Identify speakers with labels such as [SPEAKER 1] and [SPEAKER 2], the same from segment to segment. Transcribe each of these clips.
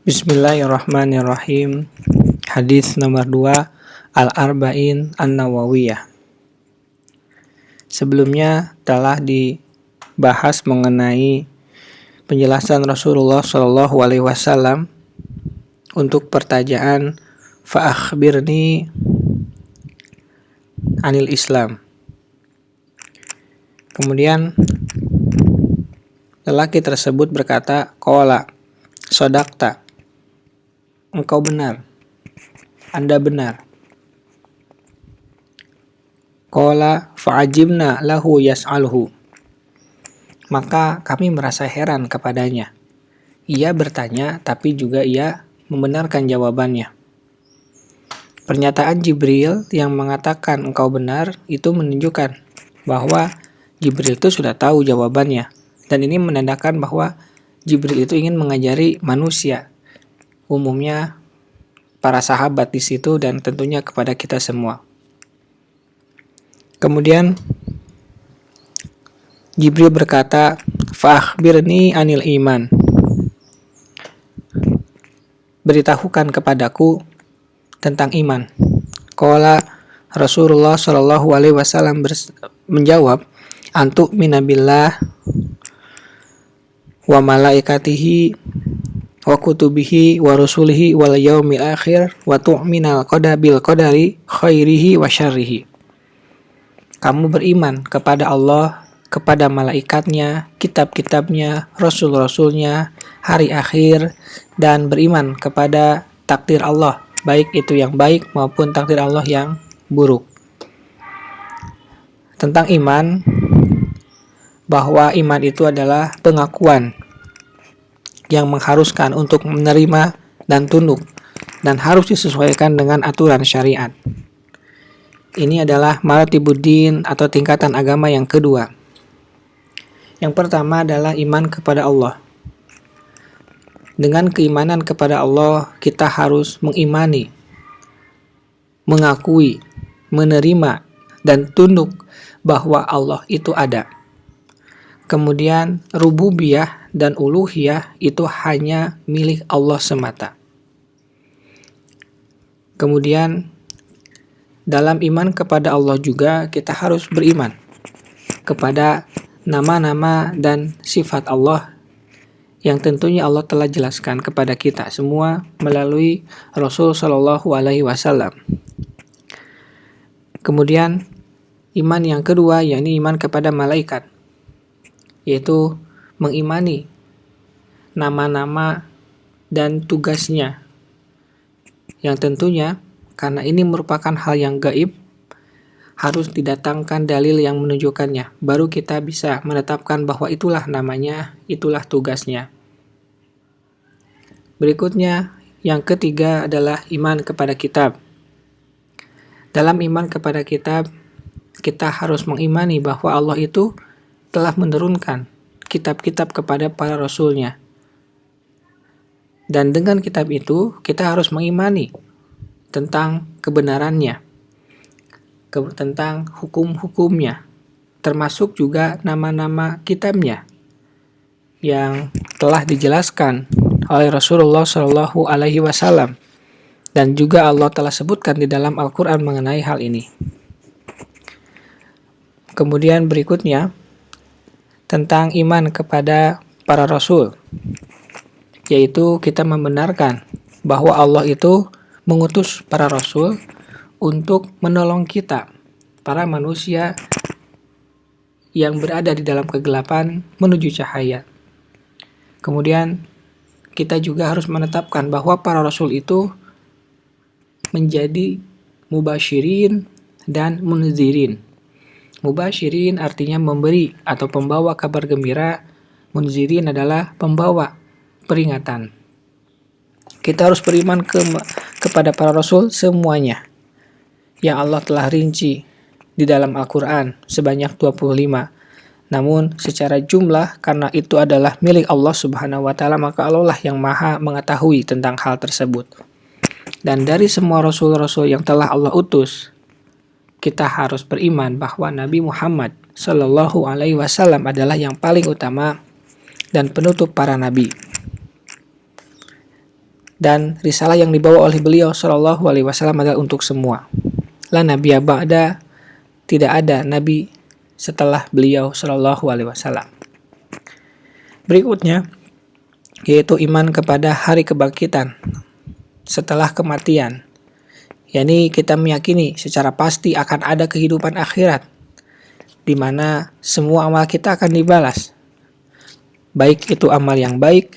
[SPEAKER 1] Bismillahirrahmanirrahim. Hadis nomor 2, Al-Arba'in An-Nawawiyah. Sebelumnya telah dibahas mengenai penjelasan Rasulullah SAW untuk pertanyaan Fa'akhbirni anil Islam. Kemudian lelaki tersebut berkata, Qala, sodakta, engkau benar, Anda benar. Qala fa'ajibna lahu yas'alhu. Maka kami merasa heran kepadanya. Ia bertanya tapi juga ia membenarkan jawabannya. Pernyataan Jibril yang mengatakan engkau benar itu menunjukkan bahwa Jibril itu sudah tahu jawabannya. Dan ini menandakan bahwa Jibril itu ingin mengajari manusia, umumnya para sahabat di situ dan tentunya kepada kita semua. Kemudian Jibril berkata, "Fa'akhbirni anil iman." Beritahukan kepadaku tentang iman. Qala Rasulullah Shallallahu alaihi wasallam menjawab, "Antu minabillah wa malaikatihi wa kutubihi wa rusulihi wal yaumil akhir wa tu'minal qadari khairihi wa syarrihi." Kamu beriman kepada Allah, kepada malaikatnya, kitab-kitabnya, rasul-rasulnya, hari akhir, dan beriman kepada takdir Allah, baik itu yang baik maupun takdir Allah yang buruk. Tentang iman, bahwa iman itu adalah pengakuan yang mengharuskan untuk menerima dan tunduk dan harus disesuaikan dengan aturan syariat. Ini adalah maratibuddin atau tingkatan agama yang kedua. Yang pertama adalah iman kepada Allah. Dengan keimanan kepada Allah, kita harus mengimani, mengakui, menerima, dan tunduk bahwa Allah itu ada. Kemudian rububiyah dan uluhiyah itu hanya milik Allah semata. Kemudian dalam iman kepada Allah juga kita harus beriman kepada nama-nama dan sifat Allah yang tentunya Allah telah jelaskan kepada kita semua melalui Rasul Shallallahu alaihi wasallam. Kemudian iman yang kedua yakni iman kepada malaikat, yaitu mengimani nama-nama dan tugasnya yang tentunya karena ini merupakan hal yang gaib harus didatangkan dalil yang menunjukkannya, baru kita bisa menetapkan bahwa itulah namanya, itulah tugasnya. Berikutnya yang ketiga adalah iman kepada kitab. Dalam iman kepada kitab kita harus mengimani bahwa Allah itu telah menurunkan kitab-kitab kepada para rasulnya. Dan dengan kitab itu kita harus mengimani tentang kebenarannya, tentang hukum-hukumnya, termasuk juga nama-nama kitabnya yang telah dijelaskan oleh Rasulullah Shallallahu alaihi wasallam dan juga Allah telah sebutkan di dalam Al-Quran mengenai hal ini. Kemudian berikutnya tentang iman kepada para rasul, yaitu kita membenarkan bahwa Allah itu mengutus para rasul untuk menolong kita, para manusia yang berada di dalam kegelapan menuju cahaya. Kemudian kita juga harus menetapkan bahwa para rasul itu menjadi mubasyirin dan munzirin. Mubasyirin artinya memberi atau pembawa kabar gembira, munzirin adalah pembawa peringatan. Kita harus beriman kepada para rasul semuanya yang Allah telah rinci di dalam Al-Quran sebanyak 25. Namun secara jumlah karena itu adalah milik Allah Subhanahu wa taala, maka Allah lah yang Maha mengetahui tentang hal tersebut. Dan dari semua rasul-rasul yang telah Allah utus, kita harus beriman bahwa Nabi Muhammad Shallallahu alaihi wasallam adalah yang paling utama dan penutup para nabi. dan risalah yang dibawa oleh beliau Shallallahu Alaihi Wasallam adalah untuk semua. La nabiyya ba'da, tidak ada nabi setelah beliau Shallallahu Alaihi Wasallam. Berikutnya yaitu iman kepada hari kebangkitan setelah kematian. yakni kita meyakini secara pasti akan ada kehidupan akhirat di mana semua amal kita akan dibalas, baik itu amal yang baik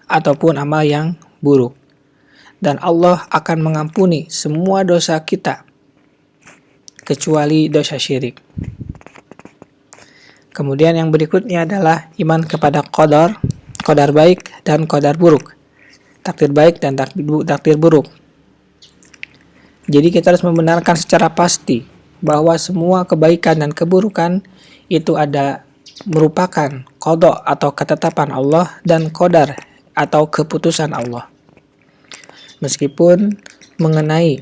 [SPEAKER 1] ataupun amal yang buruk. Dan Allah akan mengampuni semua dosa kita kecuali dosa syirik. Kemudian yang berikutnya adalah iman kepada qadar baik dan qadar buruk, takdir baik dan takdir buruk. Jadi kita harus membenarkan secara pasti bahwa semua kebaikan dan keburukan itu merupakan qada atau ketetapan Allah dan qadar atau keputusan Allah. Meskipun mengenai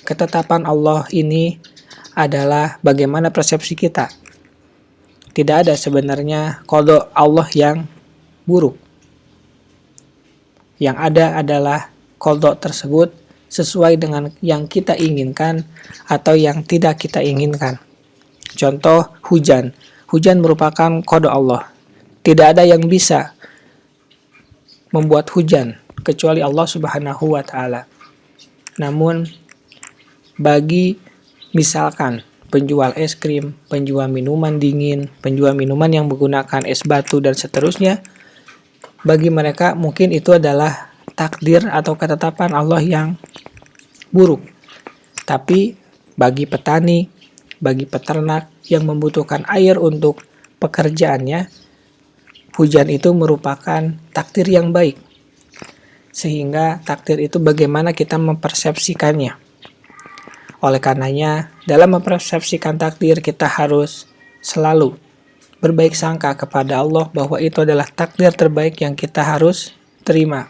[SPEAKER 1] ketetapan Allah ini adalah bagaimana persepsi kita. Tidak ada sebenarnya qada Allah yang buruk. Yang ada adalah qada tersebut sesuai dengan yang kita inginkan atau yang tidak kita inginkan. Contoh hujan. Hujan merupakan qada Allah. Tidak ada yang bisa membuat hujan kecuali Allah Subhanahu wa taala. Namun bagi misalkan penjual es krim, penjual minuman dingin, penjual minuman yang menggunakan es batu dan seterusnya, bagi mereka mungkin itu adalah takdir atau ketetapan Allah yang buruk. Tapi bagi petani, bagi peternak yang membutuhkan air untuk pekerjaannya, hujan itu merupakan takdir yang baik. Sehingga takdir itu bagaimana kita mempersepsikannya. Oleh karenanya, dalam mempersepsikan takdir kita harus selalu berbaik sangka kepada Allah bahwa itu adalah takdir terbaik yang kita harus terima.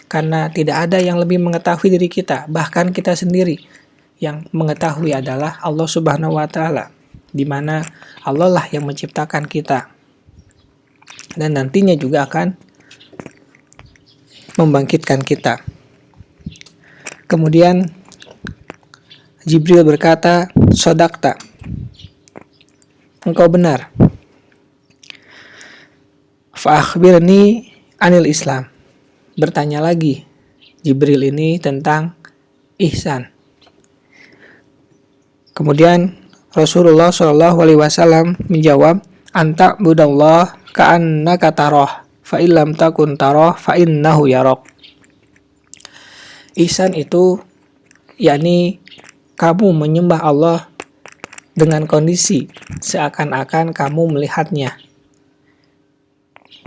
[SPEAKER 1] Karena tidak ada yang lebih mengetahui diri kita, bahkan kita sendiri. Yang mengetahui adalah Allah Subhanahu wa taala, di mana Allah lah yang menciptakan kita. Dan nantinya juga akan membangkitkan kita. Kemudian Jibril berkata, "Shadaqta." Engkau benar. Fa akhbirni anil Islam. Bertanya lagi Jibril ini tentang ihsan. Kemudian Rasulullah Shallallahu Alaihi Wasallam menjawab, "Anta budallah ka'annaka tarah, fa illam takun tarah fa innahu yarak." Ihsan itu yakni kamu menyembah Allah dengan kondisi seakan-akan kamu melihatnya.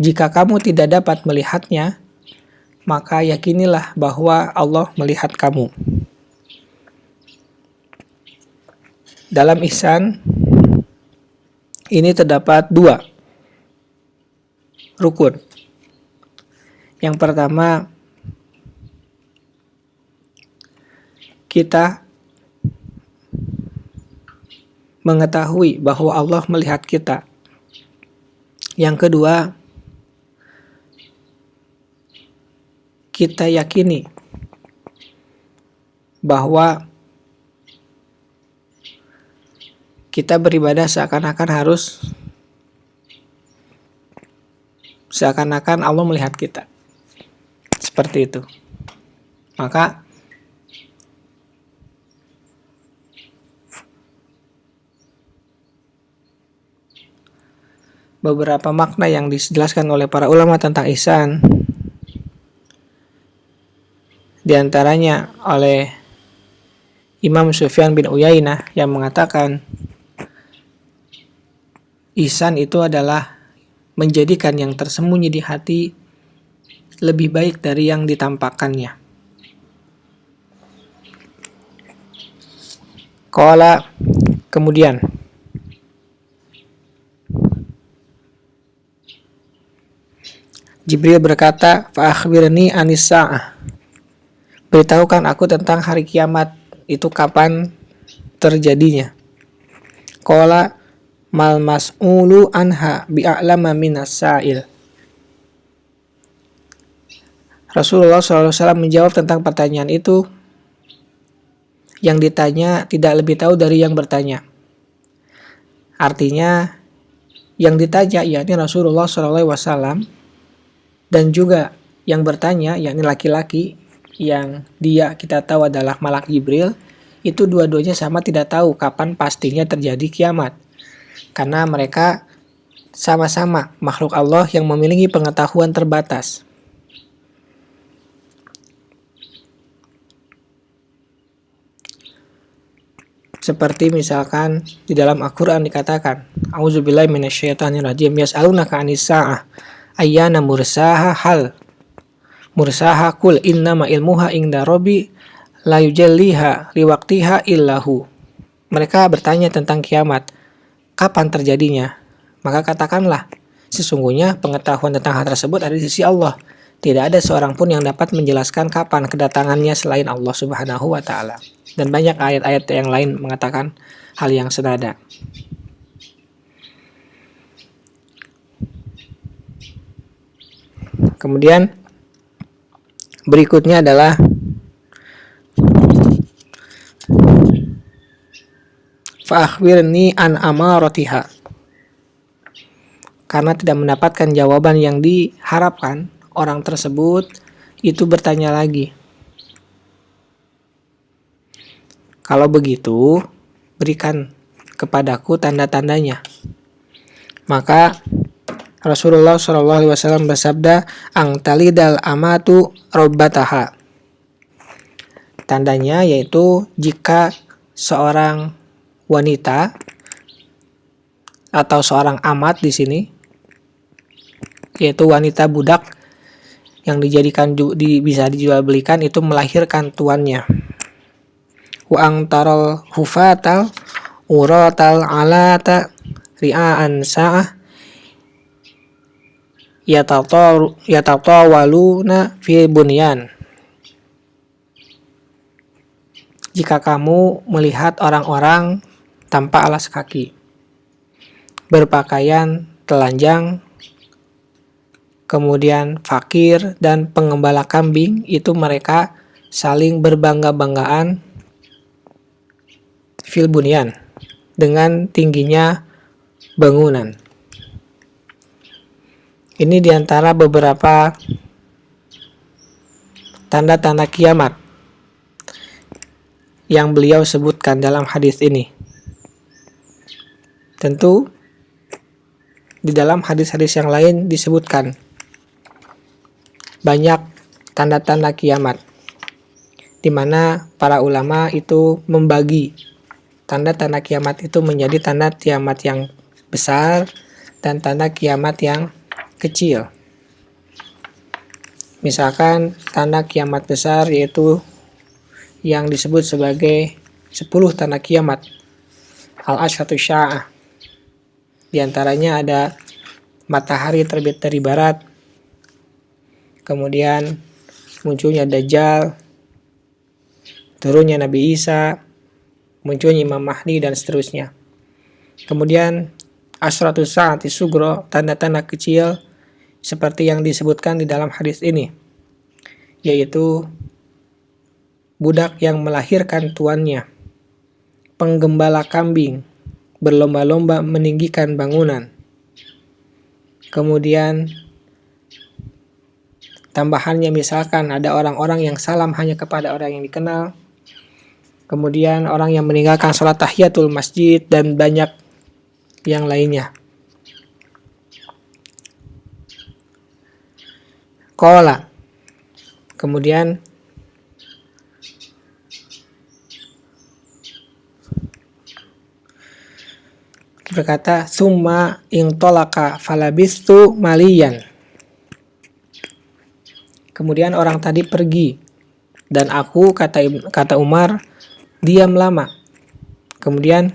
[SPEAKER 1] Jika kamu tidak dapat melihatnya, maka yakinilah bahwa Allah melihat kamu. Dalam ihsan ini terdapat 2 rukun. Yang pertama, kita mengetahui bahwa Allah melihat kita. Yang kedua, kita yakini bahwa kita beribadah seakan-akan Allah melihat kita. Seperti itu. Maka beberapa makna yang dijelaskan oleh para ulama tentang ihsan, di antaranya oleh Imam Sufyan bin Uyainah yang mengatakan ihsan itu adalah menjadikan yang tersembunyi di hati lebih baik dari yang ditampakkannya. Qala, kemudian Jibril berkata, "Fa akhbirni anis sa'ah." Beritahukan aku tentang hari kiamat, itu kapan terjadinya. Qala, "Mal mas'ulu anha bi'a'lama minas sa'il." Rasulullah SAW menjawab tentang pertanyaan itu. Yang ditanya tidak lebih tahu dari yang bertanya. Artinya yang ditanya yakni Rasulullah SAW, dan juga yang bertanya yakni laki-laki yang dia kita tahu adalah Malak Jibril, itu dua-duanya sama tidak tahu kapan pastinya terjadi kiamat. Karena mereka sama-sama makhluk Allah yang memiliki pengetahuan terbatas. Seperti misalkan di dalam Al-Quran dikatakan, A'udzubillahi minasyaitonirrajim, yas'alunaka 'anis sa'ah ayyana mursaha kul innama ilmuha inda rabbi la yujalliha liwaqtiha illahu. Mereka bertanya tentang kiamat, kapan terjadinya? Maka katakanlah, sesungguhnya pengetahuan tentang hal tersebut ada di sisi Allah. Tidak ada seorang pun yang dapat menjelaskan kapan kedatangannya selain Allah Subhanahu wa Ta'ala. Dan banyak ayat-ayat yang lain mengatakan hal yang senada. Kemudian berikutnya adalah fa'akhbirni an amaratiha. Karena tidak mendapatkan jawaban yang diharapkan, orang tersebut itu bertanya lagi. Kalau begitu, berikan kepadaku tanda-tandanya. Maka Rasulullah SAW bersabda, ang talidal amatu robbataha. Tandanya yaitu jika seorang wanita atau seorang amat di sini, yaitu wanita budak yang dijadikan bisa dijual belikan, itu melahirkan tuannya. Wa ang taral hufatal uratal alata ri'aan sa'ah yatatawaluna fi bunyan. Jika kamu melihat orang-orang tanpa alas kaki, berpakaian telanjang, kemudian fakir dan pengembala kambing, itu mereka saling berbangga-banggaan fil bunyan, dengan tingginya bangunan. Ini diantara beberapa tanda-tanda kiamat yang beliau sebutkan dalam hadis ini. Tentu di dalam hadis-hadis yang lain disebutkan banyak tanda-tanda kiamat, di mana para ulama itu membagi tanda-tanda kiamat itu menjadi tanda kiamat yang besar dan tanda kiamat yang kecil. Misalkan tanda kiamat besar yaitu yang disebut sebagai 10 tanda kiamat, al-ashratu sya'ah. Di antaranya ada matahari terbit dari barat, kemudian munculnya Dajjal, turunnya Nabi Isa, munculnya Imam Mahdi, dan seterusnya. Kemudian asratus sa'ati sugro, tanda-tanda kecil seperti yang disebutkan di dalam hadis ini, yaitu budak yang melahirkan tuannya, penggembala kambing berlomba-lomba meninggikan bangunan, kemudian tambahannya misalkan ada orang-orang yang salam hanya kepada orang yang dikenal, kemudian orang yang meninggalkan sholat tahiyatul masjid, dan banyak yang lainnya. Qala, kemudian berkata, summa intolaka falabistu maliyan. Kemudian orang tadi pergi, dan aku, kata Umar, diam lama. Kemudian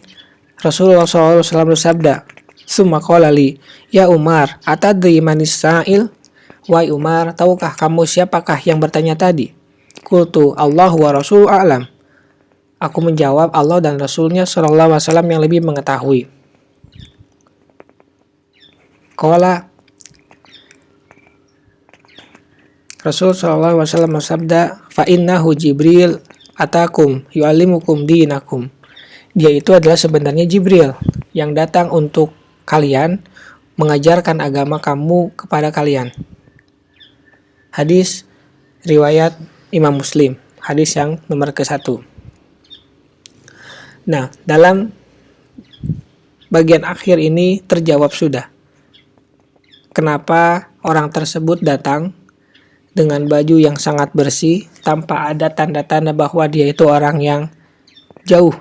[SPEAKER 1] Rasulullah SAW bersabda, summa qala li, ya Umar, atadri manis sa'il? Wahai Umar, tahukah kamu siapakah yang bertanya tadi? Qultu Allahu wa Rasul a'lam. Aku menjawab, Allah dan Rasulnya SAW yang lebih mengetahui. Qala, Rasul SAW bersabda, fa innahu Jibril atakum yu'allimukum dinakum. Dia itu adalah sebenarnya Jibril yang datang untuk kalian mengajarkan agama kamu kepada kalian. Hadis riwayat Imam Muslim, hadis yang nomor ke-1. Nah, dalam bagian akhir ini terjawab sudah. Kenapa orang tersebut datang dengan baju yang sangat bersih tanpa ada tanda-tanda bahwa dia itu orang yang jauh.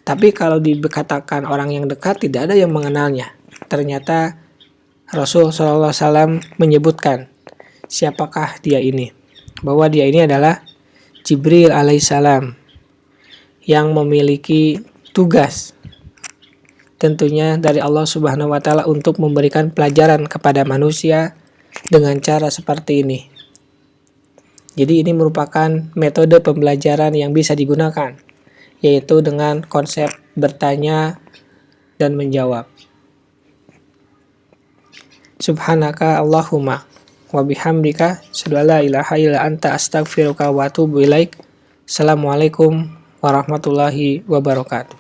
[SPEAKER 1] Tapi kalau dikatakan orang yang dekat, tidak ada yang mengenalnya. Ternyata Rasul SAW menyebutkan siapakah dia ini. Bahwa dia ini adalah Jibril alaihissalam yang memiliki tugas tentunya dari Allah Subhanahu wa taala untuk memberikan pelajaran kepada manusia dengan cara seperti ini. Jadi ini merupakan metode pembelajaran yang bisa digunakan, yaitu dengan konsep bertanya dan menjawab. Subhanaka Allahumma wa bihamdika asyhadu an la ilaha illa anta astaghfiruka wa atubu ilaik. Assalamualaikum warahmatullahi wabarakatuh.